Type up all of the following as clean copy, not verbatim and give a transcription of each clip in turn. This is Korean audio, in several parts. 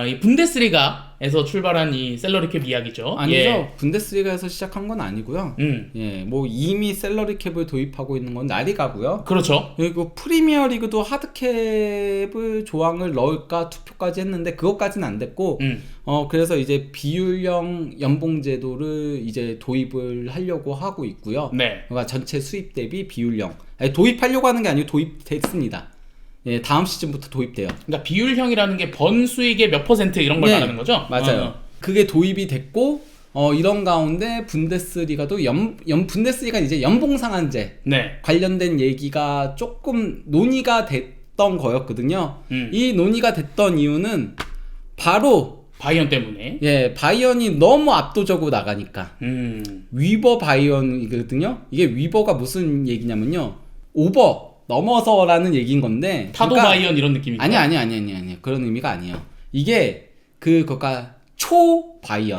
이 분데스리가에서 출발한 이 셀러리캡 이야기죠. 아니죠. 예. 분데스리가에서 시작한 건 아니고요. 예, 뭐 이미 셀러리캡을 도입하고 있는 건 라리가고요. 그렇죠. 그리고 프리미어리그도 하드캡을 조항을 넣을까 투표까지 했는데 그것까지는 안 됐고, 그래서 이제 비율형 연봉 제도를 이제 도입을 하려고 하고 있고요. 네. 그러니까 전체 수입 대비 비율형. 아니, 도입하려고 하는 게 아니고 도입됐습니다. 예, 다음 시즌부터 도입돼요. 그러니까 비율형이라는 게 번 수익의 몇 퍼센트 이런 걸 네, 말하는 거죠? 맞아요. 그게 도입이 됐고, 이런 가운데 분데스리가도 분데스리가 이제 연봉 상한제 네. 관련된 얘기가 조금 논의가 됐던 거였거든요. 이 논의가 됐던 이유는 바로 바이언 때문에. 예, 바이언이 너무 압도적으로 나가니까. 위버 바이언이거든요. 이게 위버가 무슨 얘기냐면요, 오버 넘어서라는 얘기인 건데, 타도 그러니까 바이언 이런 느낌이죠? 아니 그런 의미가 아니에요. 이게 그거가 초 바이언,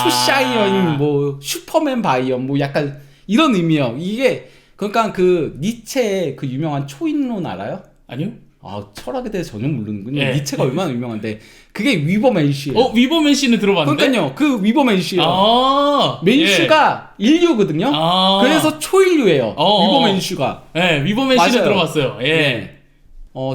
초 샤이언, 뭐 슈퍼맨 바이언, 뭐 약간 이런 의미예요. 이게 그러니까 그 니체의 그 유명한 초인론 알아요? 아니요. 철학에 대해 전혀 모르는군요. 예. 니체가 얼마나 유명한데 그게 위버맨슈예요. 위버맨 씨는 들어봤는데? 그러니까요. 그 위버맨슈예요. 맨슈가 예. 인류거든요. 그래서 초인류예요. 위버맨슈가. 네, 위버맨 씨는 들어봤어요. 예. 네.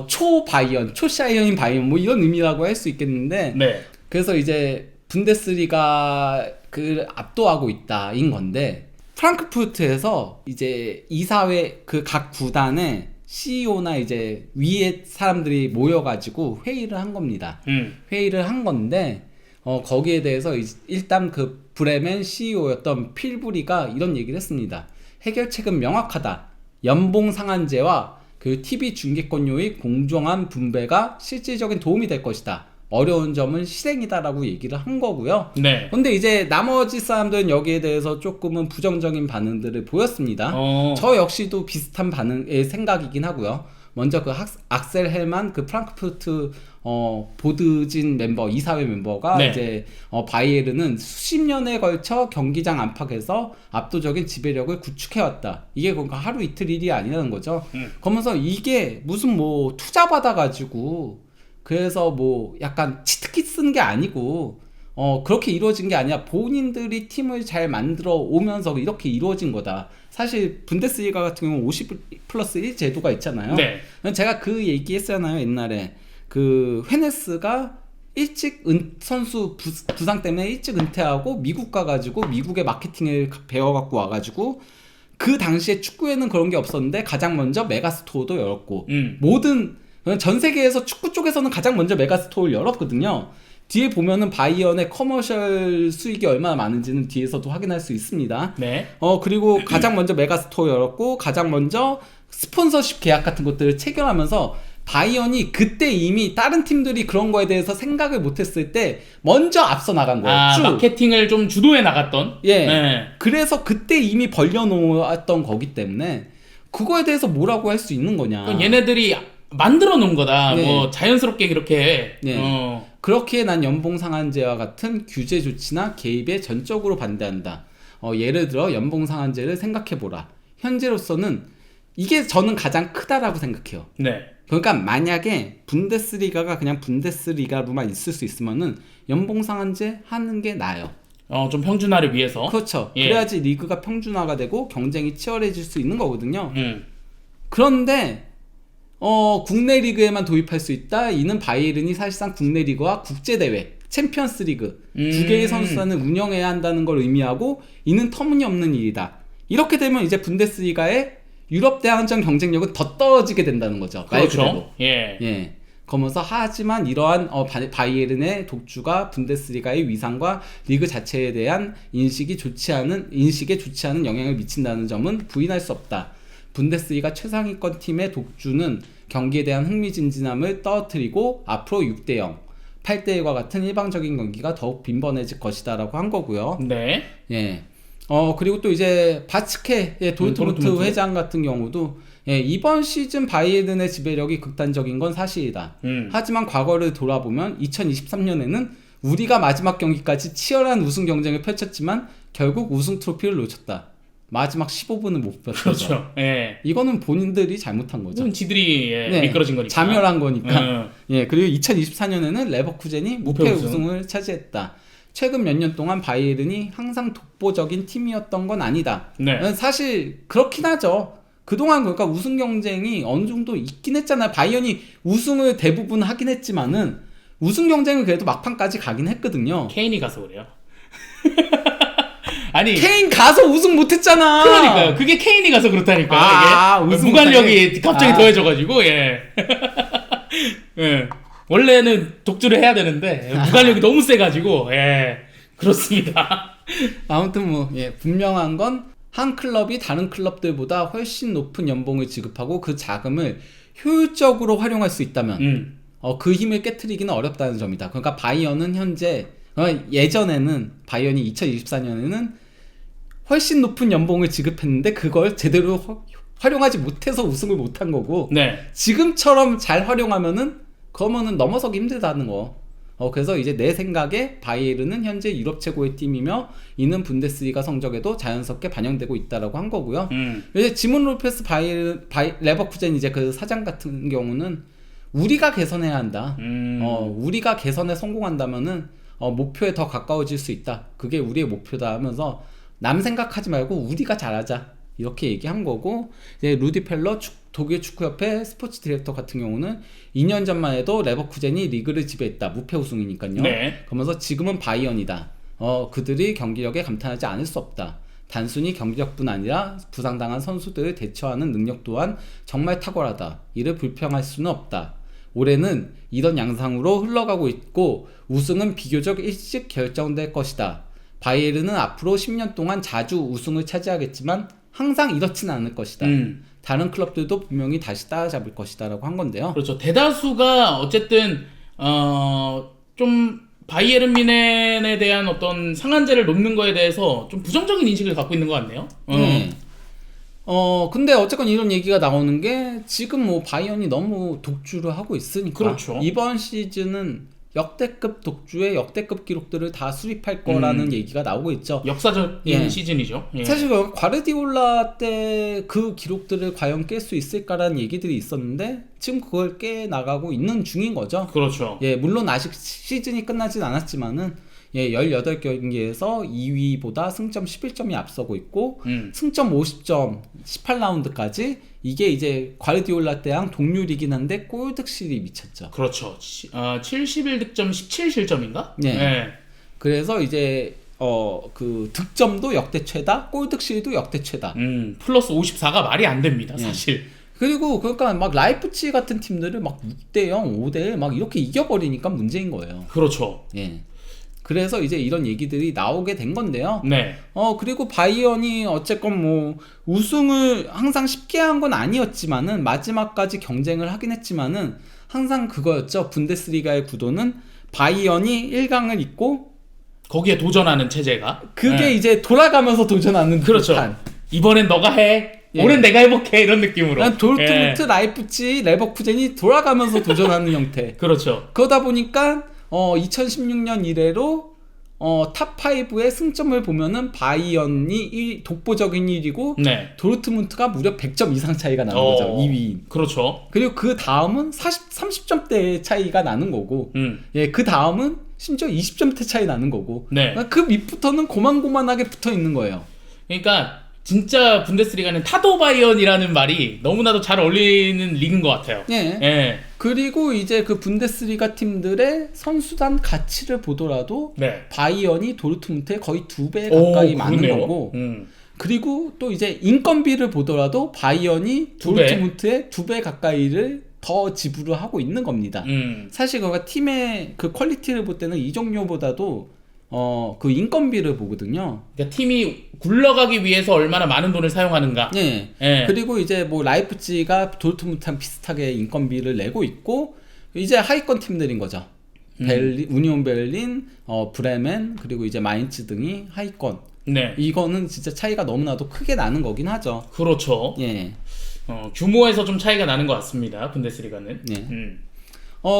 초 바이언, 초 샤이언인 바이언 뭐 이런 의미라고 할 수 있겠는데, 네. 그래서 이제 분데스리가 그 압도하고 있다인 건데, 프랑크푸르트에서 이제 이사회 그 각 구단의 CEO나 이제 위에 사람들이 모여가지고 회의를 한 겁니다. 회의를 한 건데, 거기에 대해서 일단 그 브레멘 CEO였던 필부리가 이런 얘기를 했습니다. 해결책은 명확하다. 연봉 상한제와 그 TV 중계권료의 공정한 분배가 실질적인 도움이 될 것이다. 어려운 점은 실행이다라고 얘기를 한 거고요. 네. 근데 이제 나머지 사람들은 여기에 대해서 조금은 부정적인 반응들을 보였습니다. 저 역시도 비슷한 반응의 생각이긴 하고요. 먼저 그 악셀 헬만 그 프랑크푸르트 보드진 멤버, 이사회 멤버가 네. 이제 바이에른은 수십 년에 걸쳐 경기장 안팎에서 압도적인 지배력을 구축해왔다. 이게 그러니까 하루 이틀 일이 아니라는 거죠. 그러면서 이게 무슨 뭐 투자 받아가지고 그래서 뭐 약간 치트키 쓴 게 아니고 그렇게 이루어진 게 아니라 본인들이 팀을 잘 만들어 오면서 이렇게 이루어진 거다. 사실 분데스리가 같은 경우는 50+1 제도가 있잖아요. 네. 제가 그 얘기했잖아요. 옛날에 그 헤네스가 일찍 선수 부상 때문에 일찍 은퇴하고 미국 가가지고 미국의 마케팅을 배워갖고 와가지고 그 당시에 축구에는 그런 게 없었는데 가장 먼저 메가스토어도 열었고 모든 전 세계에서 축구 쪽에서는 가장 먼저 메가스토어를 열었거든요. 뒤에 보면은 바이언의 커머셜 수익이 얼마나 많은지는 뒤에서도 확인할 수 있습니다. 네. 그리고 가장 먼저 메가스토어 열었고 가장 먼저 스폰서십 계약 같은 것들을 체결하면서 바이언이 그때 이미 다른 팀들이 그런 거에 대해서 생각을 못했을 때 먼저 앞서 나간 거예요. 마케팅을 좀 주도해 나갔던. 예. 네. 그래서 그때 이미 벌려놓았던 거기 때문에 그거에 대해서 뭐라고 할 수 있는 거냐. 그러니까 얘네들이 만들어 놓은 거다. 네. 뭐 자연스럽게 그렇게. 네. 그렇기에 난 연봉 상한제와 같은 규제 조치나 개입에 전적으로 반대한다. 예를 들어 연봉 상한제를 생각해보라. 현재로서는 이게 저는 가장 크다라고 생각해요. 네. 그러니까 만약에 분데스리가가 그냥 분데스리가로만 있을 수 있으면은 연봉 상한제 하는 게 나아요. 좀 평준화를 위해서. 그렇죠. 예. 그래야지 리그가 평준화가 되고 경쟁이 치열해질 수 있는 거거든요. 그런데 국내 리그에만 도입할 수 있다. 이는 바이에른이 사실상 국내 리그와 국제대회, 챔피언스 리그 두 개의 선수단을 운영해야 한다는 걸 의미하고 이는 터무니없는 일이다. 이렇게 되면 이제 분데스리가의 유럽 대항전 경쟁력은 더 떨어지게 된다는 거죠. 그렇죠. 예. 그러면서 하지만 이러한 바이에른의 독주가 분데스리가의 위상과 리그 자체에 대한 인식에 좋지 않은 영향을 미친다는 점은 부인할 수 없다. 분데스리가 최상위권 팀의 독주는 경기에 대한 흥미진진함을 떨어뜨리고 앞으로 6대0, 8대1과 같은 일방적인 경기가 더욱 빈번해질 것이다라고 한 거고요. 네. 예. 그리고 또 이제 바츠케 도르트문트 회장 같은 경우도 이번 시즌 바이에른의 지배력이 극단적인 건 사실이다. 하지만 과거를 돌아보면 2023년에는 우리가 마지막 경기까지 치열한 우승 경쟁을 펼쳤지만 결국 우승 트로피를 놓쳤다. 마지막 15분을 못 버텨서. 그렇죠. 예. 이거는 본인들이 잘못한 거죠. 이건 지들이 예, 네. 미끄러진 거니까. 자멸한 거니까. 음. 예, 그리고 2024년에는 레버쿠젠이 무패 우승을 차지했다. 최근 몇 년 동안 바이에른이 항상 독보적인 팀이었던 건 아니다. 네. 사실 그렇긴 하죠. 그동안 그러니까 우승 경쟁이 어느 정도 있긴 했잖아요. 바이언이 우승을 대부분 하긴 했지만은 우승 경쟁은 그래도 막판까지 가긴 했거든요. 케인이 가서 그래요. 아니 케인 가서 우승 못했잖아. 그러니까요. 그게 케인이 가서 그렇다니까요. 이게 우승 무관력이 못하게. 갑자기 더해져가지고 예. 예. 원래는 독주를 해야 되는데 무관력이 너무 세가지고 예. 그렇습니다. 아무튼 뭐 예, 분명한 건 한 클럽이 다른 클럽들보다 훨씬 높은 연봉을 지급하고 그 자금을 효율적으로 활용할 수 있다면 그 힘을 깨트리기는 어렵다는 점이다. 그러니까 바이언은 현재 예전에는 바이언이 2024년에는 훨씬 높은 연봉을 지급했는데 그걸 제대로 활용하지 못해서 우승을 못한 거고 네. 지금처럼 잘 활용하면은 그러면은 넘어서기 힘들다는 거. 그래서 이제 내 생각에 바이에른은 현재 유럽 최고의 팀이며 이는 분데스리가 성적에도 자연스럽게 반영되고 있다라고 한 거고요. 이제 지문 로페스 레버쿠젠 이제 그 사장 같은 경우는 우리가 개선해야 한다. 우리가 개선에 성공한다면은 목표에 더 가까워질 수 있다. 그게 우리의 목표다 하면서 남 생각하지 말고 우리가 잘하자. 이렇게 얘기한 거고 이제 루디 펠러 독일 축구협회 스포츠 디렉터 같은 경우는 2년 전만 해도 레버쿠젠이 리그를 지배했다. 무패 우승이니까요. 네. 그러면서 지금은 바이언이다. 그들이 경기력에 감탄하지 않을 수 없다. 단순히 경기력뿐 아니라 부상당한 선수들을 대처하는 능력 또한 정말 탁월하다. 이를 불평할 수는 없다. 올해는 이런 양상으로 흘러가고 있고 우승은 비교적 일찍 결정될 것이다. 바이에른은 앞으로 10년 동안 자주 우승을 차지하겠지만 항상 이렇지는 않을 것이다. 다른 클럽들도 분명히 다시 따라잡을 것이다 라고 한 건데요. 그렇죠. 대다수가 어쨌든 좀 바이에른 뮌헨에 대한 어떤 상한제를 놓는 거에 대해서 좀 부정적인 인식을 갖고 있는 것 같네요. 네. 근데 어쨌건 이런 얘기가 나오는 게 지금 뭐 바이언이 너무 독주를 하고 있으니까 그렇죠. 이번 시즌은 역대급 독주의 역대급 기록들을 다 수립할 거라는 얘기가 나오고 있죠. 역사적인 예. 시즌이죠. 예. 사실 과르디올라 때 그 기록들을 과연 깰 수 있을까라는 얘기들이 있었는데 지금 그걸 깨 나가고 있는 중인 거죠. 그렇죠. 예, 물론 아직 시즌이 끝나진 않았지만은 예, 18경기에서 2위보다 승점 11점이 앞서고 있고 승점 50점 18라운드까지 이게 이제 과르디올라 때랑 동률이긴 한데 골득실이 미쳤죠. 그렇죠. 71득점 17실점인가? 네. 예. 그래서 이제 그 득점도 역대 최다, 골득실도 역대 최다. 플러스 54가 말이 안 됩니다, 사실. 그리고 그러니까 막 라이프치 같은 팀들을 막 6대0, 5대1 막 이렇게 이겨버리니까 문제인 거예요. 그렇죠. 예. 그래서 이제 이런 얘기들이 나오게 된 건데요. 네. 그리고 바이언이 어쨌건 뭐 우승을 항상 쉽게 한 건 아니었지만은 마지막까지 경쟁을 하긴 했지만은 항상 그거였죠. 분데스리가의 구도는 바이언이 1강을 잇고 거기에 도전하는 체제가 그게 이제 돌아가면서 도전하는 그렇죠. 듯한. 이번엔 너가 해. 예. 올해는 내가 해볼게. 이런 느낌으로. 도르트문트, 라이프치, 레버쿠젠이 돌아가면서 도전하는 형태. 그렇죠. 그러다 보니까 2016년 이래로 탑5의 승점을 보면은 바이언이 독보적인 1위고 네. 도르트문트가 무려 100점 이상 차이가 나는 거죠. 2위. 그렇죠. 그리고 그 다음은 30점대 차이가 나는 거고 예, 그 다음은 심지어 20점대 차이 나는 거고 네. 그 밑부터는 고만고만하게 붙어 있는 거예요. 그러니까 진짜 분데스리가는 타도 바이언이라는 말이 너무나도 잘 어울리는 리그인 것 같아요. 예. 예. 그리고 이제 그 분데스리가 팀들의 선수단 가치를 보더라도 네. 바이언이 도르트문트의 거의 2배 가까이 많은 그러네요. 거고 그리고 또 이제 인건비를 보더라도 바이언이 도르트문트의 2배 가까이를 더 지불을 하고 있는 겁니다. 사실 그가 팀의 그 퀄리티를 볼 때는 이종료보다도 그 인건비를 보거든요. 그러니까 팀이 굴러가기 위해서 얼마나 많은 돈을 사용하는가. 예. 예. 그리고 이제 뭐 라이프치가 도르트문트랑 비슷하게 인건비를 내고 있고 이제 하위권 팀들인 거죠. 우니온 베를린, 브레멘 그리고 이제 마인츠 등이 하위권. 네. 이거는 진짜 차이가 너무나도 크게 나는 거긴 하죠. 그렇죠. 예. 규모에서 좀 차이가 나는 것 같습니다. 분데스리가는. 예.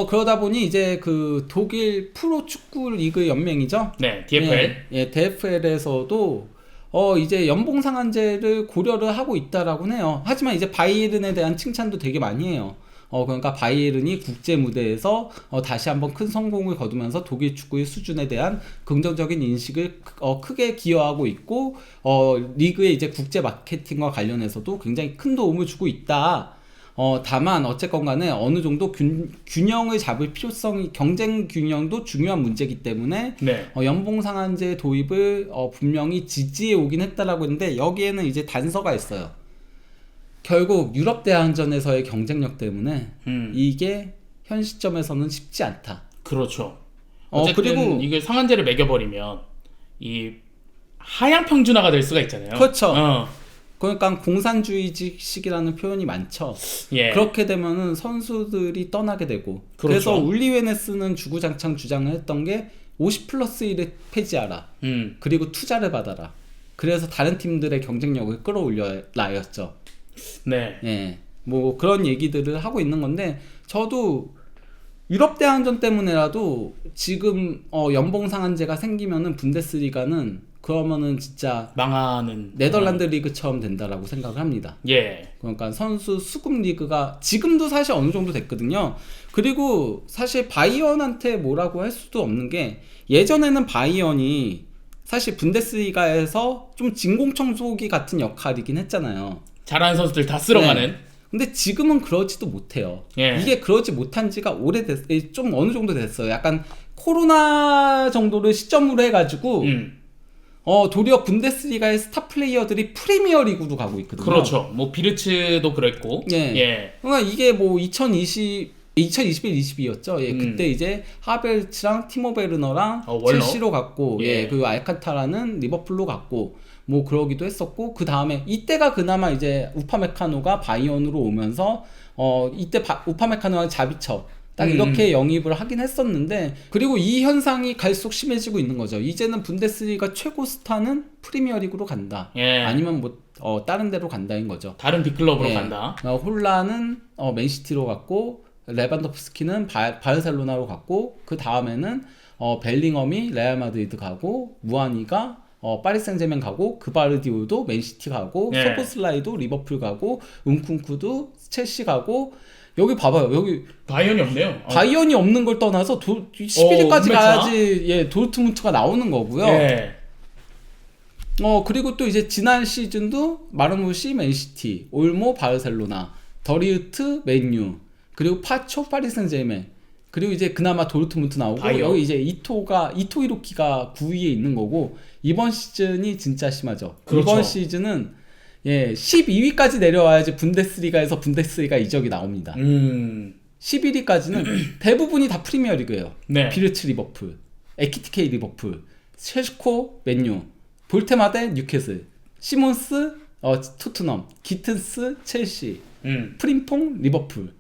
그러다 보니 이제 그 독일 프로 축구 리그 연맹이죠. 네, DFL. 예, DFL에서도 이제 연봉 상한제를 고려를 하고 있다라고 해요. 하지만 이제 바이에른에 대한 칭찬도 되게 많이 해요. 그러니까 바이에른이 국제 무대에서 다시 한번 큰 성공을 거두면서 독일 축구의 수준에 대한 긍정적인 인식을 크게 기여하고 있고, 리그의 이제 국제 마케팅과 관련해서도 굉장히 큰 도움을 주고 있다. 다만 어쨌건 간에 어느 정도 균형을 잡을 필요성이, 경쟁 균형도 중요한 문제이기 때문에 네. 연봉 상한제 도입을 분명히 지지해 오긴 했다라고 했는데, 여기에는 이제 단서가 있어요. 결국 유럽 대항전에서의 경쟁력 때문에 이게 현 시점에서는 쉽지 않다. 그렇죠. 어쨌든 그리고 이걸 상한제를 매겨버리면 이 하향 평준화가 될 수가 있잖아요. 그렇죠. 그러니까 공산주의식이라는 표현이 많죠. 예. 그렇게 되면은 선수들이 떠나게 되고. 그렇죠. 그래서 울리 웨네스는 주구장창 주장을 했던 게 50+1을 폐지하라. 그리고 투자를 받아라. 그래서 다른 팀들의 경쟁력을 끌어올려라였죠. 네. 예. 뭐 그런 얘기들을 하고 있는 건데, 저도 유럽 대항전 때문에라도 지금 연봉 상한제가 생기면은 분데스리가는 그러면은 진짜 망하는 네덜란드 리그처럼 된다라고 생각을 합니다. 예. 그러니까 선수 수급 리그가 지금도 사실 어느 정도 됐거든요. 그리고 사실 바이언한테 뭐라고 할 수도 없는 게, 예전에는 바이언이 사실 분데스리가에서 좀 진공청소기 같은 역할이긴 했잖아요. 잘하는 선수들 다 쓸어가는. 네. 근데 지금은 그러지도 못해요. 예. 이게 그러지 못한 지가 좀 어느 정도 됐어요. 약간 코로나 정도를 시점으로 해가지고 도리어 분데스리가의 스타 플레이어들이 프리미어 리그로 가고 있거든요. 그렇죠. 뭐 비르츠도 그랬고. 예. 예. 그러니까 이게 뭐 2021, 22였죠. 예, 그때 이제 하베르츠랑 티모 베르너랑 월너. 첼시로 갔고, 예. 그리고 알칸타라는 리버풀로 갔고, 뭐 그러기도 했었고, 그 다음에 이때가 그나마 이제 우파메카노가 바이언으로 오면서 이때 우파메카노와 자비처 딱 이렇게 영입을 하긴 했었는데, 그리고 이 현상이 갈수록 심해지고 있는 거죠. 이제는 분데스리가 최고 스타는 프리미어리그로 간다. 예. 아니면 뭐 다른 데로 간다인 거죠. 다른 빅클럽으로 예. 간다. 홀라는 맨시티로 갔고, 레반도프스키는 바르셀로나로 갔고, 그 다음에는 벨링엄이 레알 마드리드 가고, 무아니가 파리 생제맹 가고, 그바르디올도 맨시티 가고, 예. 소보슬라이도 리버풀 가고, 은쿤쿠도 첼시 가고. 여기 봐봐요. 여기 바이언이 없네요. 바이언이 없는 걸 떠나서 11위까지 은메차? 가야지 도르트문트가 나오는 거고요. 예. 그리고 또 이제 지난 시즌도 마르무시 맨시티, 올모 바르셀로나, 더리우트 맨유, 그리고 파초 파리 생제맹, 그리고 이제 그나마 도르트문트 나오고, 바이어. 여기 이제 이토 히로키가 9위에 있는 거고, 이번 시즌이 진짜 심하죠. 그렇죠. 이번 시즌은 12위까지 내려와야지 분데스리가에서 분데스리가 이적이 나옵니다. 11위까지는 대부분이 다 프리미어리그예요. 네. 비르츠 리버풀, 에키티케이 리버풀, 셰슈코 맨유, 볼테마데 뉴캐슬, 시몬스 토트넘, 기튼스 첼시, 프림퐁 리버풀,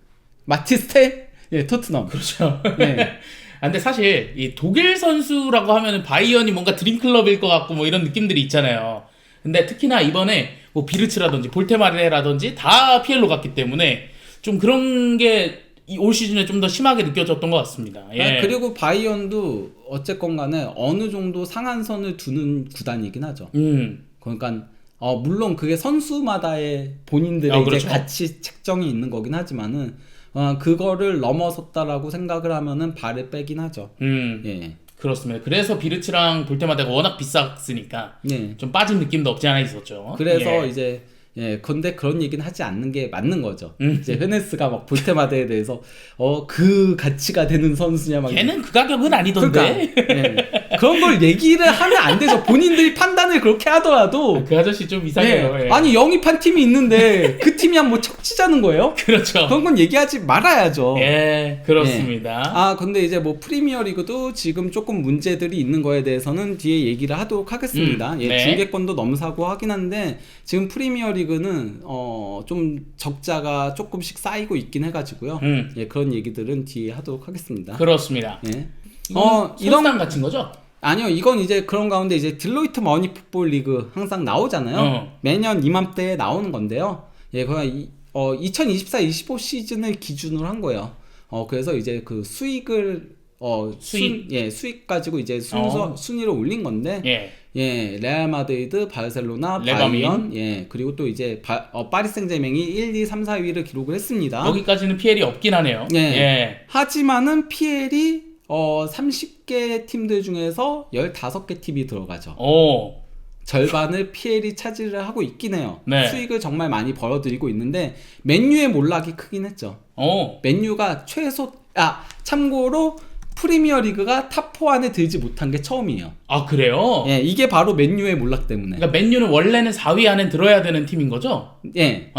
마티스테 토트넘. 그렇죠. 네. 근데 사실 이 독일 선수라고 하면은 바이언이 뭔가 드림클럽일 것 같고 뭐 이런 느낌들이 있잖아요. 근데 특히나 이번에 뭐 비르츠라든지 볼테마레라든지 다 피엘로 갔기 때문에 좀 그런 게 올 시즌에 좀 더 심하게 느껴졌던 것 같습니다. 예. 그리고 바이언도 어쨌건 간에 어느 정도 상한선을 두는 구단이긴 하죠. 그러니까 물론 그게 선수마다의 본인들의 그렇죠. 이제 가치 책정이 있는 거긴 하지만은 그거를 넘어섰다라고 생각을 하면은 발을 빼긴 하죠. 예. 그렇습니다. 그래서 비르츠랑 볼테마데가 워낙 비쌌으니까 네. 좀 빠진 느낌도 없지 않아 있었죠. 그래서 예. 이제 근데 그런 얘기는 하지 않는 게 맞는 거죠. 이제 헤네스가 막 볼테마데에 대해서 그 가치가 되는 선수냐 막. 걔는 그 가격은 아니던데. 그러니까, 그런 걸 얘기를 하면 안 되죠. 본인들이 판단을 그렇게 하더라도. 그 아저씨 좀 이상해요. 예. 아니 영입한 팀이 있는데 그 팀이 뭐 척지자는 거예요? 그렇죠. 그런 건 얘기하지 말아야죠. 예, 그렇습니다. 근데 이제 뭐 프리미어리그도 지금 조금 문제들이 있는 거에 대해서는 뒤에 얘기를 하도록 하겠습니다. 네. 중계권도 넘사고 하긴 한데 지금 프리미어리그는 좀 적자가 조금씩 쌓이고 있긴 해가지고요. 그런 얘기들은 뒤에 하도록 하겠습니다. 그렇습니다. 예. 이런 상 같은 거죠? 아니요, 이건 이제 그런 가운데 이제 딜로이트 머니 풋볼 리그 항상 나오잖아요. 매년 이맘때에 나오는 건데요. 그냥 2024-25 시즌을 기준으로 한 거예요. 그래서 이제 그 수익을 수익 가지고 이제 순위를 올린 건데 예. 레알 마드리드, 바르셀로나, 레바민. 바이언, 그리고 또 이제 파리 생제맹이 1, 2, 3, 4위를 기록을 했습니다. 여기까지는 PL이 없긴 하네요. 예. 하지만은 PL이 30개 팀들 중에서 15개 팀이 들어가죠. 오. 절반을 PL이 차지를 하고 있긴 해요. 네. 수익을 정말 많이 벌어들이고 있는데 맨유의 몰락이 크긴 했죠. 오. 맨유가 참고로 프리미어 리그가 탑4 안에 들지 못한 게 처음이에요. 아, 그래요? 예, 이게 바로 맨유의 몰락 때문에. 그러니까 맨유는 원래는 4위 안에 들어야 되는 팀인 거죠? 예.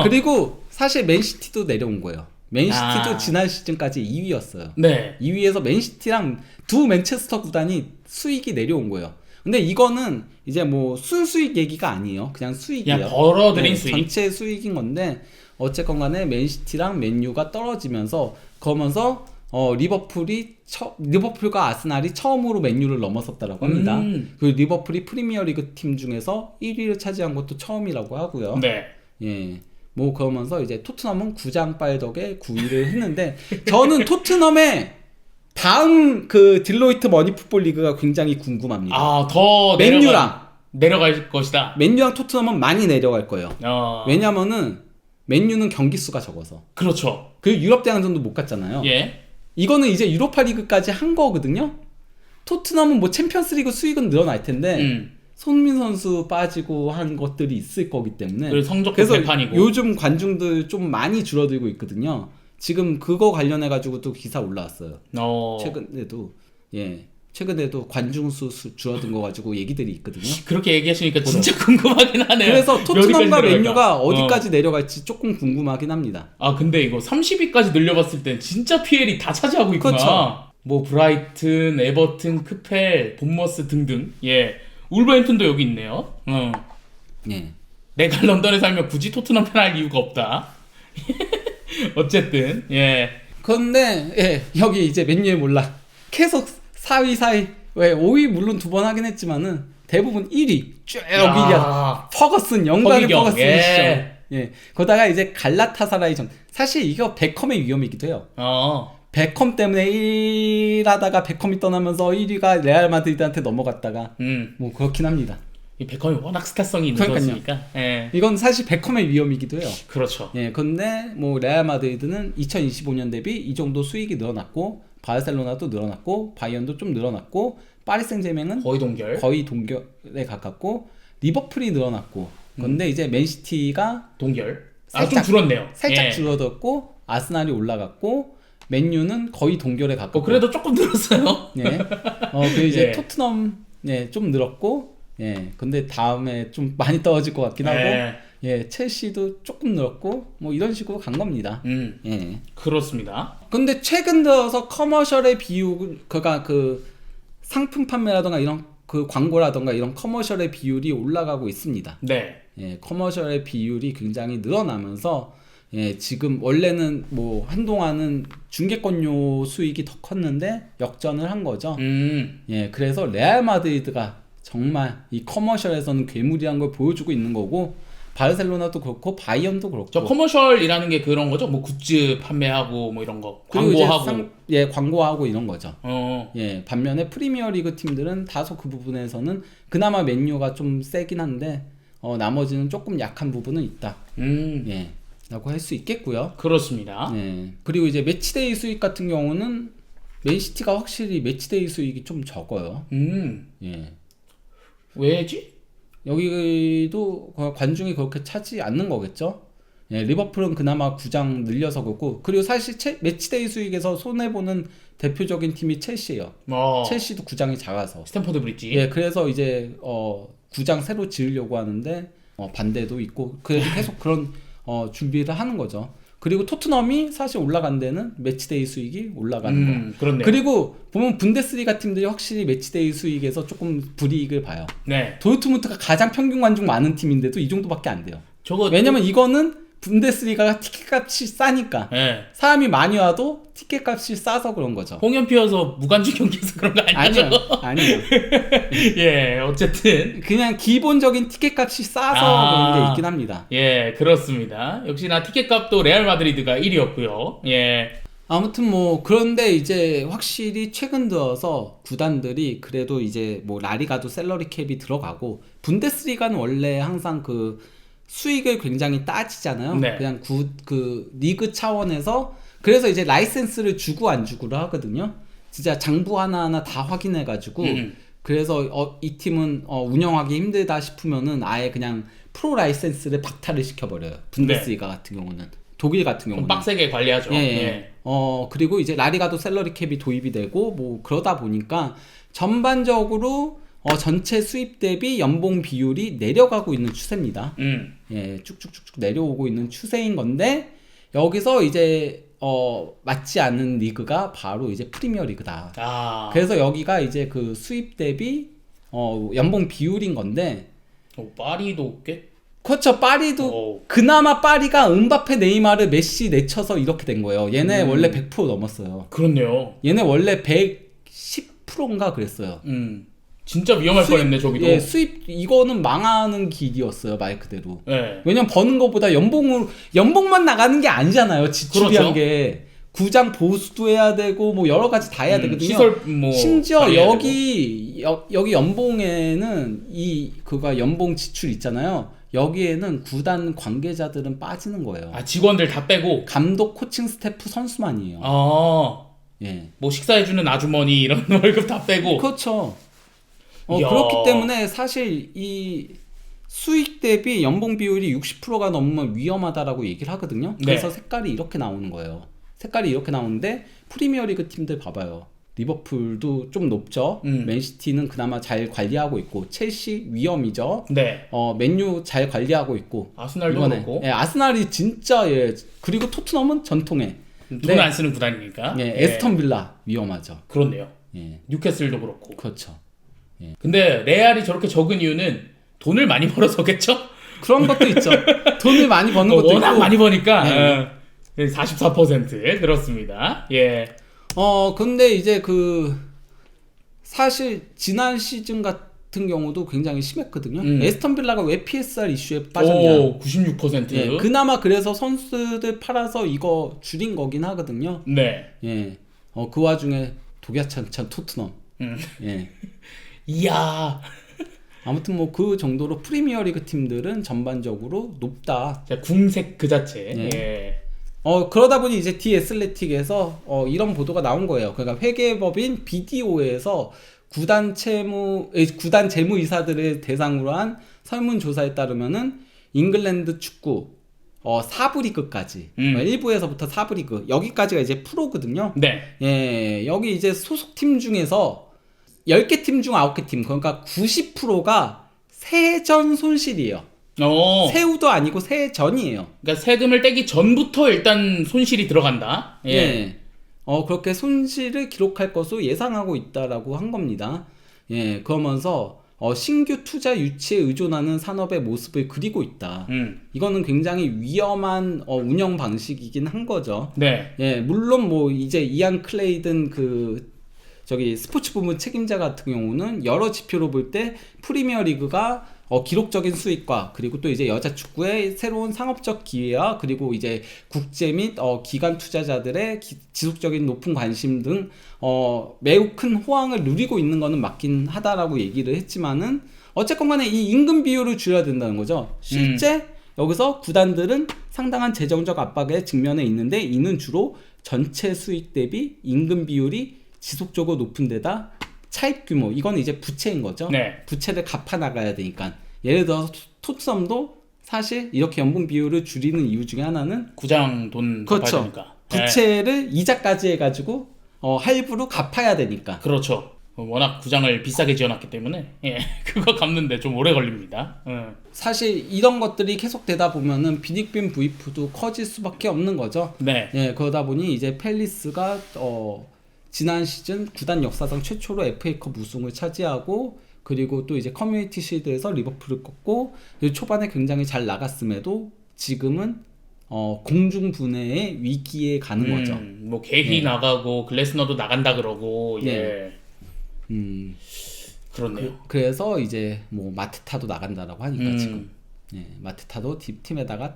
그리고 사실 맨시티도 내려온 거예요. 맨시티도 지난 시즌까지 2위였어요. 네. 2위에서 맨시티랑 두 맨체스터 구단이 수익이 내려온 거예요. 근데 이거는 이제 뭐 순수익 얘기가 아니에요. 그냥 수익이에요. 그냥 벌어들인 수익. 전체 수익인 건데 어쨌건 간에 맨시티랑 맨유가 떨어지면서 그러면서 리버풀과 아스날이 처음으로 맨유를 넘어섰다라고 합니다. 그리고 리버풀이 프리미어리그 팀 중에서 1위를 차지한 것도 처음이라고 하고요. 네. 예. 뭐 그러면서 이제 토트넘은 9장 빨덕에 9위를 했는데 저는 토트넘의 다음 그 딜로이트 머니풋볼 리그가 굉장히 궁금합니다. 더 맨유랑 내려갈 것이다. 맨유랑 토트넘은 많이 내려갈 거예요. 왜냐면은 맨유는 경기 수가 적어서. 그렇죠. 그리고 유럽 대항전도 못 갔잖아요. 예. 이거는 이제 유로파 리그까지 한 거거든요. 토트넘은 뭐 챔피언스 리그 수익은 늘어날 텐데 손흥민 선수 빠지고 한 것들이 있을 거기 때문에 그리고 성적도 그래서 개판이고. 요즘 관중들 좀 많이 줄어들고 있거든요. 지금 그거 관련해 가지고 또 기사 올라왔어요. 최근에도 관중 수 줄어든 거 가지고 얘기들이 있거든요. 그렇게 얘기하시니까 진짜 궁금하긴 하네요. 그래서 토트넘과 어디까지 맨유가 어디까지 내려갈지 조금 궁금하긴 합니다. 근데 이거 30위까지 늘려봤을 땐 진짜 PL이 다 차지하고 있구나. 그렇죠. 뭐 브라이튼, 에버튼, 크펠, 본머스 등등. 예. 울버햄튼도 여기 있네요. 예. 내가 런던에 살면 굳이 토트넘 팬할 이유가 없다. 어쨌든 예. 그런데 여기 이제 맨유의 몰락 계속 4위 왜 5위 물론 2번 하긴 했지만은 대부분 1위 쭉 여기가 퍼거슨 영광의 퍼거슨 시절. 거다가 이제 갈라타사라이전 사실 이거 베컴의 위험이기도 해요. 베컴 때문에 1하다가 베컴이 떠나면서 1위가 레알 마드리드한테 넘어갔다가 뭐 그렇긴 합니다. 이 베컴이 워낙 스타성이 있는 거니까. 예. 이건 사실 베컴의 위험이기도 해요. 그렇죠. 근데 뭐 레알 마드리드는 2025년 대비 이 정도 수익이 늘어났고 바르셀로나도 늘어났고 바이언도 좀 늘어났고 파리 생제맹은 거의 동결에 가깝고 리버풀이 늘어났고 근데 이제 맨시티가 동결 좀 줄었네요. 살짝 줄어들었고 아스날이 올라갔고 맨유는 거의 동결에 가깝고 그래도 조금 늘었어요. 그리고 이제 토트넘 좀 늘었고 근데 다음에 좀 많이 떨어질 것 같긴 하고 첼시도 조금 늘었고 뭐 이런 식으로 간 겁니다. 그렇습니다. 근데 최근 들어서 커머셜의 그러니까 그 상품 판매라던가 이런 그 광고라던가 이런 커머셜의 비율이 올라가고 있습니다. 네. 커머셜의 비율이 굉장히 늘어나면서 지금 원래는 뭐 한동안은 중계권료 수익이 더 컸는데 역전을 한 거죠. 그래서 레알 마드리드가 정말 이 커머셜에서는 괴물이란 걸 보여주고 있는 거고 바르셀로나도 그렇고 바이언도 그렇고. 저 커머셜이라는 게 그런 거죠? 뭐 굿즈 판매하고 뭐 이런 거 광고하고 광고하고 이런 거죠. 반면에 프리미어리그 팀들은 다소 그 부분에서는 그나마 맨유가 좀 세긴 한데 나머지는 조금 약한 부분은 있다. 라고 할 수 있겠고요. 그렇습니다. 그리고 이제 매치데이 수익 같은 경우는 맨시티가 확실히 매치데이 수익이 좀 적어요. 왜지? 여기도 관중이 그렇게 차지 않는 거겠죠. 리버풀은 그나마 9장 늘려서 그렇고 그리고 사실 매치데이 수익에서 손해보는 대표적인 팀이 첼시예요. 첼시도 9장이 작아서 스탠퍼드 브리지. 그래서 이제 9장 새로 지으려고 하는데 반대도 있고 그래도 계속 그런 준비를 하는 거죠. 그리고 토트넘이 사실 올라간 데는 매치데이 수익이 올라가는 거. 그렇네요. 그리고 보면 분데스리가 팀들이 확실히 매치데이 수익에서 조금 불이익을 봐요. 도르트문트가 가장 평균 관중 많은 팀인데도 이 정도밖에 안 돼요. 왜냐면 이거는 분데스리가가 티켓값이 싸니까 사람이 많이 와도 티켓값이 싸서 그런 거죠. 홍연피여서 무관중 경기에서 그런 거 아니죠? 아니요. 어쨌든 그냥 기본적인 티켓값이 싸서 그런 게 있긴 합니다. 그렇습니다. 역시나 티켓값도 레알 마드리드가 1위였고요. 아무튼 뭐 그런데 이제 확실히 최근 들어서 구단들이 그래도 이제 뭐 라리가도 셀러리 캡이 들어가고 분데스리가는 원래 항상 그 수익을 굉장히 따지잖아요. 네. 그냥 그 리그 차원에서 그래서 이제 라이센스를 주고 안 주고를 하거든요. 진짜 장부 하나하나 다 확인해가지고 그래서 이 팀은 운영하기 힘들다 싶으면은 아예 그냥 프로 라이센스를 박탈을 시켜버려요. 분데스리가 같은 경우는 독일 같은 좀 경우는 빡세게 관리하죠. 예. 예. 그리고 이제 라리가도 샐러리 캡이 도입이 되고 뭐 그러다 보니까 전반적으로 전체 수입 대비 연봉 비율이 내려가고 있는 추세입니다. 예, 쭉쭉쭉쭉 내려오고 있는 추세인 건데 여기서 이제 맞지 않는 리그가 바로 이제 프리미어 리그다. 아. 그래서 여기가 이제 그 수입 대비 연봉 비율인 건데 파리도 꽤. 그렇죠. 파리도 그나마 파리가 음바페, 네이마르, 메시 내쳐서 이렇게 된 거예요. 얘네 원래 100% 넘었어요. 그렇네요. 얘네 원래 110%인가 그랬어요. 진짜 위험할 뻔했네 저기도. 예, 수입 이거는 망하는 길이었어요 말 그대로. 예. 왜냐면 버는 것보다 연봉만 나가는 게 아니잖아요. 지출이 한 그렇죠. 게 구장 보수도 해야 되고 뭐 여러 가지 다 해야 되거든요. 시설 뭐 심지어 관리해야 여기 연봉에는 그가 연봉 지출 있잖아요. 여기에는 구단 관계자들은 빠지는 거예요. 아 직원들 다 빼고. 감독, 코칭 스태프, 선수만이에요. 아. 예. 뭐 식사해주는 아주머니 이런 월급 다 빼고. 그렇죠. 이야. 그렇기 때문에 사실 이 수익 대비 연봉 비율이 60%가 넘으면 위험하다라고 얘기를 하거든요. 그래서 네. 색깔이 이렇게 나오는 거예요. 색깔이 이렇게 나오는데 프리미어리그 팀들 봐봐요. 리버풀도 좀 높죠. 맨시티는 그나마 잘 관리하고 있고 첼시 위험이죠. 네. 맨유 잘 관리하고 있고 아스날도 이번에. 그렇고. 예, 아스날이 진짜 그리고 토트넘은 전통에 돈 안 쓰는 구단이니까. 예, 에스턴 빌라 위험하죠. 그렇네요. 예, 뉴캐슬도 그렇고. 그렇죠. 근데 레알이 저렇게 적은 이유는 돈을 많이 벌어서겠죠? 그런 것도 있죠. 돈을 많이 버는 것도 워낙 있고. 많이 버니까. 네. 44% 그렇습니다. 예. 근데 이제 사실 지난 시즌 같은 경우도 굉장히 심했거든요. 에스턴 빌라가 왜 PSR 이슈에 빠졌냐. 오, 96%. 예, 그나마 그래서 선수들 팔아서 이거 줄인 거긴 하거든요. 네. 예. 그 와중에 독야찬찬 토트넘. 예. 이야. 아무튼 뭐 그 정도로 프리미어리그 팀들은 전반적으로 높다. 자, 궁색 그 자체. 예. 예. 그러다 보니 이제 디 애슬레틱에서 이런 보도가 나온 거예요. 그러니까 회계법인 BDO에서 구단 재무이사들을 대상으로 한 설문조사에 따르면은 잉글랜드 축구 4부 리그까지 1부에서부터 4부 리그 여기까지가 이제 프로거든요. 네. 예, 여기 이제 소속팀 중에서 10개 팀 중 9개 팀 그러니까 90%가 세전 손실이에요. 세후도 아니고 세전이에요. 그러니까 세금을 떼기 전부터 일단 손실이 들어간다. 예. 예. 그렇게 손실을 기록할 것으로 예상하고 있다라고 한 겁니다. 예, 그러면서 신규 투자 유치에 의존하는 산업의 모습을 그리고 있다. 이거는 굉장히 위험한 운영 방식이긴 한 거죠. 네. 예, 물론 뭐 이제 이안 클레이든 스포츠 부문 책임자 같은 경우는 여러 지표로 볼 때 프리미어 리그가 기록적인 수익과 그리고 또 이제 여자 축구의 새로운 상업적 기회와 그리고 이제 국제 및 기관 투자자들의 지속적인 높은 관심 등 매우 큰 호황을 누리고 있는 거는 맞긴 하다라고 얘기를 했지만은 어쨌건 간에 이 임금 비율을 줄여야 된다는 거죠. 실제 여기서 구단들은 상당한 재정적 압박에 직면해 있는데 이는 주로 전체 수익 대비 임금 비율이 지속적으로 높은 데다 차입 규모 이건 이제 부채인 거죠. 네. 부채를 갚아 나가야 되니까 예를 들어서 토트넘도 사실 이렇게 연봉 비율을 줄이는 이유 중에 하나는 구장 돈 그렇죠. 갚아야 되니까. 부채를 이자까지 해가지고 할부로 갚아야 되니까. 그렇죠. 워낙 구장을 비싸게 지어놨기 때문에 예. 그거 갚는데 좀 오래 걸립니다. 사실 이런 것들이 계속되다 보면은 빈익빈 부익부도 커질 수밖에 없는 거죠. 네. 예, 그러다 보니 이제 팰리스가 지난 시즌 구단 역사상 최초로 FA컵 우승을 차지하고 그리고 또 이제 커뮤니티 실드에서 리버풀을 꺾고 초반에 굉장히 잘 나갔음에도 지금은 공중분해의 위기에 가는 거죠. 뭐 게히 나가고 글래스너도 나간다 그러고 예. 그렇네요. 그래서 이제 뭐 마테타도 나간다라고 하니까 지금 마테타도 팀에다가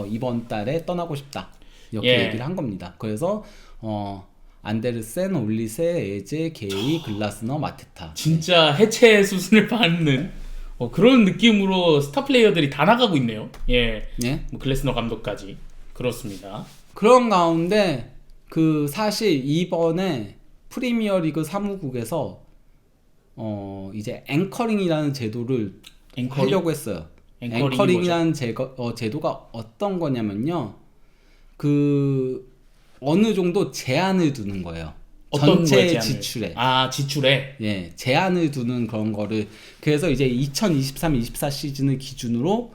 이번 달에 떠나고 싶다. 이렇게 예. 얘기를 한 겁니다. 그래서 안데르센, 올리세, 에제, 게이, 글라스너, 마테타. 진짜 해체 수순을 밟는 그런 느낌으로 스타 플레이어들이 다 나가고 있네요. 예. 예. 뭐 글래스너 감독까지. 그렇습니다. 그런 가운데 그 사실 이번에 프리미어리그 사무국에서 이제 앵커링이라는 제도를 앵커링? 하려고 했어요. 앵커링이 앵커링이라는 제도가 어떤 거냐면요. 그 어느 정도 제한을 두는 거예요. 어떤 전체 거에 제한을? 지출에. 아, 지출에. 예, 제한을 두는 그런 거를. 그래서 이제 2023-24 시즌을 기준으로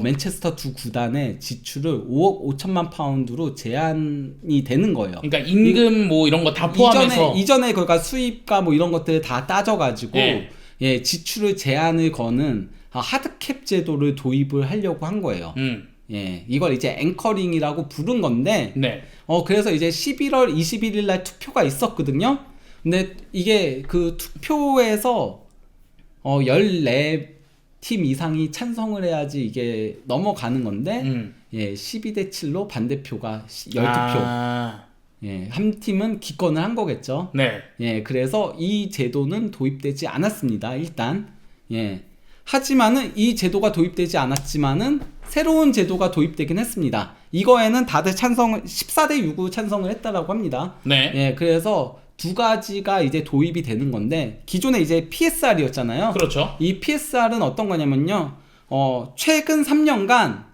맨체스터 두 구단의 지출을 5억 5천만 파운드로 제한이 되는 거예요. 그러니까 임금 뭐 이런 거 다 포함해서 이전에 그러니까 수입과 뭐 이런 것들 다 따져가지고 예. 예, 지출을 제한을 거는 하드캡 제도를 도입을 하려고 한 거예요. 예, 이걸 이제 앵커링이라고 부른 건데, 네. 그래서 이제 11월 21일 날 투표가 있었거든요. 근데 이게 그 투표에서 14팀 이상이 찬성을 해야지 이게 넘어가는 건데, 예, 12대 7로 반대표가 12표. 아, 예, 한 팀은 기권을 한 거겠죠. 네. 예, 그래서 이 제도는 도입되지 않았습니다. 일단. 예. 하지만은 이 제도가 도입되지 않았지만은 새로운 제도가 도입되긴 했습니다. 이거에는 다들 14대 6로 찬성을 했다라고 합니다. 네. 예, 그래서 두 가지가 이제 도입이 되는 건데, 기존에 이제 PSR이었잖아요. 그렇죠. 이 PSR은 어떤 거냐면요. 최근 3년간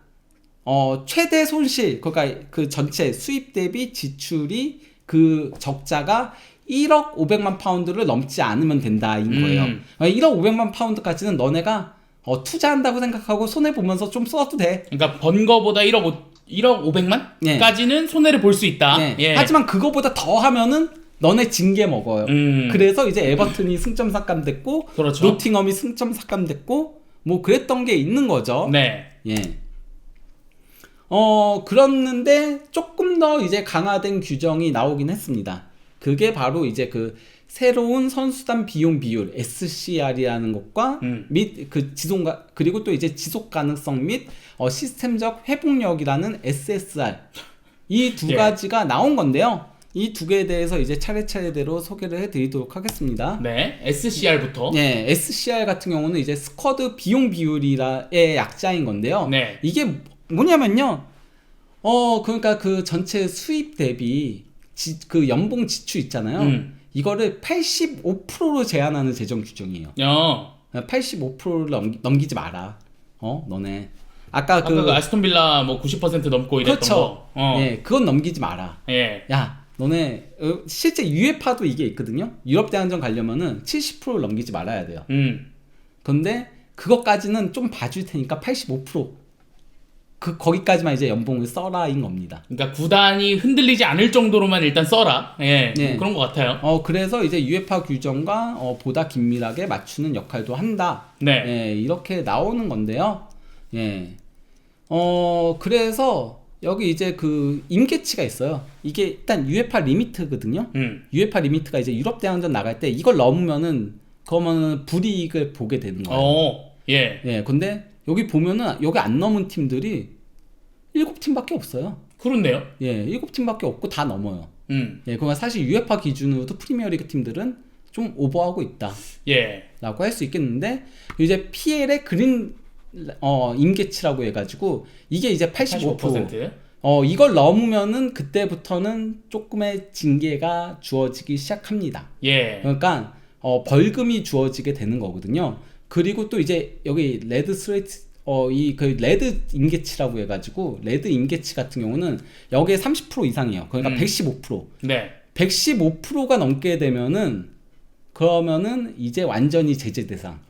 최대 손실, 그러니까 그 전체 수입 대비 지출이 그 적자가 1억 500만 파운드를 넘지 않으면 된다인 거예요. 1억 500만 파운드까지는 너네가 투자한다고 생각하고 손해보면서 좀 써도 돼. 그러니까 번 거보다 1억 500만까지는 예. 손해를 볼 수 있다. 예. 예. 하지만 그거보다 더 하면은 너네 징계 먹어요. 그래서 이제 에버튼이 승점 삭감됐고, 그렇죠. 노팅엄이 승점 삭감됐고, 뭐 그랬던 게 있는 거죠. 네. 예. 그랬는데 조금 더 이제 강화된 규정이 나오긴 했습니다. 그게 바로 이제 그 새로운 선수단 비용 비율 SCR이라는 것과 및 그 그리고 또 이제 지속 가능성 및 시스템적 회복력이라는 SSR, 이 두 예. 가지가 나온 건데요. 이 두 개에 대해서 이제 차례차례대로 소개를 해드리도록 하겠습니다. 네. SCR부터. 예, SCR 같은 경우는 이제 스쿼드 비용 비율이라의 약자인 건데요. 네. 이게 뭐냐면요. 그러니까 그 전체 수입 대비 그 연봉 지출 있잖아요. 이거를 85%로 제한하는 재정 규정이에요. 85%를 넘기지 마라. 너네. 아까 그 아스톤 빌라 뭐 90% 넘고 이랬던 그렇죠. 거. 예, 그건 넘기지 마라. 예. 야, 너네 실제 유에파도 이게 있거든요. 유럽 대항전 가려면은 70%를 넘기지 말아야 돼요. 근데 그것까지는 좀 봐줄 테니까 85%. 거기까지만 이제 연봉을 써라인 겁니다. 그러니까 구단이 흔들리지 않을 정도로만 일단 써라. 예. 예. 그런 것 같아요. 그래서 이제 유에파 규정과 보다 긴밀하게 맞추는 역할도 한다. 네. 예, 이렇게 나오는 건데요. 예. 그래서 여기 이제 그 임계치가 있어요. 이게 일단 유에파 리미트거든요. 유에파 리미트가 이제 유럽 대항전 나갈 때 이걸 넘으면은 그러면은 불이익을 보게 되는 거예요. 예. 예. 근데 여기 보면은 여기 안 넘은 팀들이 7팀밖에 없어요. 그렇네요. 예, 7팀밖에 없고 다 넘어요. 예. 그러니까 사실 유에파 기준으로도 프리미어리그 팀들은 좀 오버하고 있다. 예. 라고 할 수 있겠는데, 이제 PL의 그린 임계치라고 해가지고 이게 이제 85%. 이걸 넘으면은 그때부터는 조금의 징계가 주어지기 시작합니다. 예. 그러니까 벌금이 주어지게 되는 거거든요. 그리고 또 이제 여기 레드 스트레이트 그 레드 임계치라고 해가지고, 레드 임계치 같은 경우는 여기에 30% 이상이에요. 그러니까 115%. 네. 115%가 넘게 되면은 그러면은 이제 완전히 제재 대상.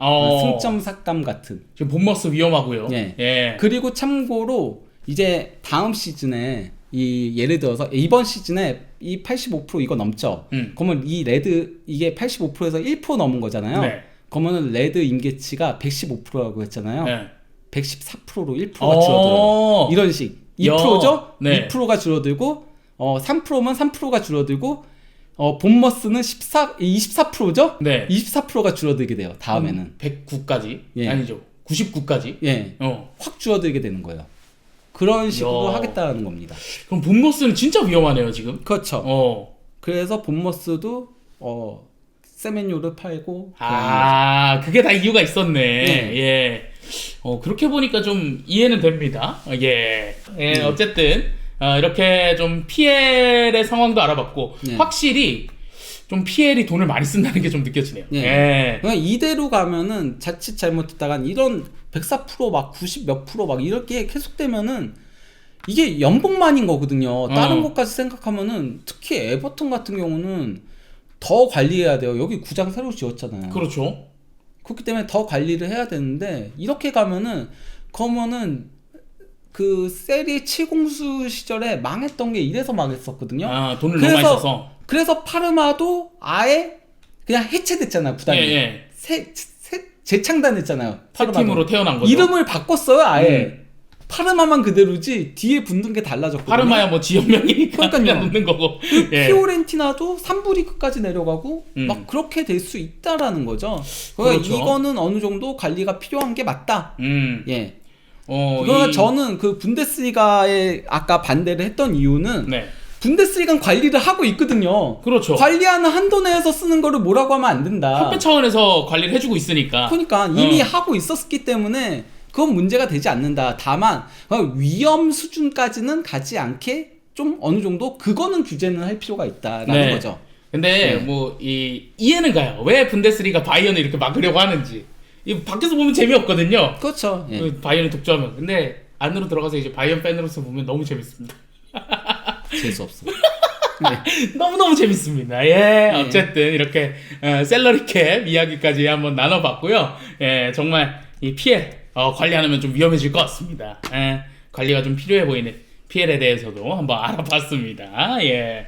승점 삭감 같은. 지금 본머스 위험하고요. 예. 예. 그리고 참고로 이제 다음 시즌에 예를 들어서 이번 시즌에 이 85% 이거 넘죠. 그러면 이 레드 이게 85%에서 1% 넘은 거잖아요. 네. 그러면은 레드 임계치가 115%라고 했잖아요. 네. 114%로 1%가 줄어들어요. 이런 식. 2%죠? 네. 2%가 줄어들고 3%면 3%가 줄어들고 본머스는 24%죠? 네. 24%가 줄어들게 돼요. 다음에는. 109까지? 예. 아니죠. 99까지? 예. 확 줄어들게 되는 거예요. 그런 식으로 야. 하겠다는 겁니다. 그럼 본머스는 진짜 위험하네요 지금. 그렇죠. 어. 그래서 본머스도 세메뇨를 팔고 아, 그게 다 이유가 있었네. 네. 예. 그렇게 보니까 좀 이해는 됩니다. 예. 예, 어쨌든, 이렇게 좀 PL의 상황도 알아봤고, 네. 확실히 좀 PL이 돈을 많이 쓴다는 게 좀 느껴지네요. 예. 예. 그냥 이대로 가면은 자칫 잘못했다간 이런 104%막 90 몇 프로 막 이렇게 계속되면은 이게 연봉만인 거거든요. 다른 것까지 생각하면은 특히 에버턴 같은 경우는 더 관리해야 돼요. 여기 구장 새로 지었잖아요. 그렇죠. 그렇기 때문에 더 관리를 해야 되는데 이렇게 가면은 그러면은 그 세리 7공수 시절에 망했던 게 이래서 망했었거든요. 아, 돈을 너무 많이 써서. 그래서 파르마도 아예 그냥 해체됐잖아요. 구단이. 예. 재창단했잖아요. 새 파르마도. 팀으로 태어난 거죠. 이름을 바꿨어요. 아예. 파르마만 그대로지 뒤에 붙는 게 달라졌거든요. 파르마야 뭐 지역명이니까 그러니까요. 그냥 놓는 거고. 예. 피오렌티나도 3부 리그까지 내려가고 막 그렇게 될 수 있다라는 거죠. 그러니까 그렇죠. 이거는 어느 정도 관리가 필요한 게 맞다. 예. 그러나 저는 그 분데스리가에 아까 반대를 했던 이유는 네. 분데스리가는 관리를 하고 있거든요. 그렇죠. 관리하는 한도 내에서 쓰는 거를 뭐라고 하면 안 된다. 협회 차원에서 관리를 해주고 있으니까. 그러니까 이미 하고 있었기 때문에 그건 문제가 되지 않는다. 다만 위험 수준까지는 가지 않게 좀 어느 정도 그거는 규제는 할 필요가 있다라는 네. 거죠. 근데 네. 뭐 이해는 가요. 왜 분데스리가 바이언을 이렇게 막으려고 하는지. 이 밖에서 보면 재미없거든요. 그렇죠. 예. 바이언이 독점하면. 근데 안으로 들어가서 이제 바이언 팬으로서 보면 너무 재밌습니다. 재수 없어. 너무너무 재밌습니다. 예, 어쨌든 이렇게 셀러리캡 이야기까지 한번 나눠봤고요. 예, 정말 이 PL 관리 안 하면 좀 위험해질 것 같습니다. 예, 관리가 좀 필요해 보이는 PL에 대해서도 한번 알아봤습니다. 예.